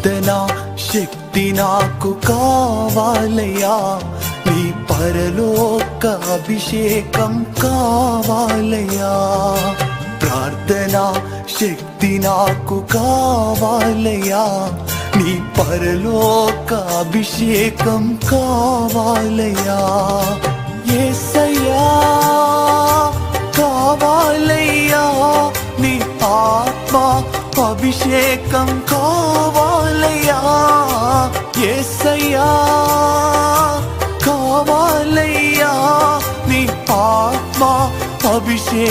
ప్రార్థనా శక్తి నాకు కావాలయ్యా, నీ పరలోక అభిషేకం కావాలయ్యా. ప్రార్థనా శక్తి నాకు కావాలయ్యా, నీ పరలోక అభిషేకం కావాలయ్యా. యేసయ్యా కావాలయ్యా, నీ ఆత్మ అభిషేకం కావాలయ్యా. యేసయ్యా కావాలయ్యా, నీ ఆత్మ అభిషేకం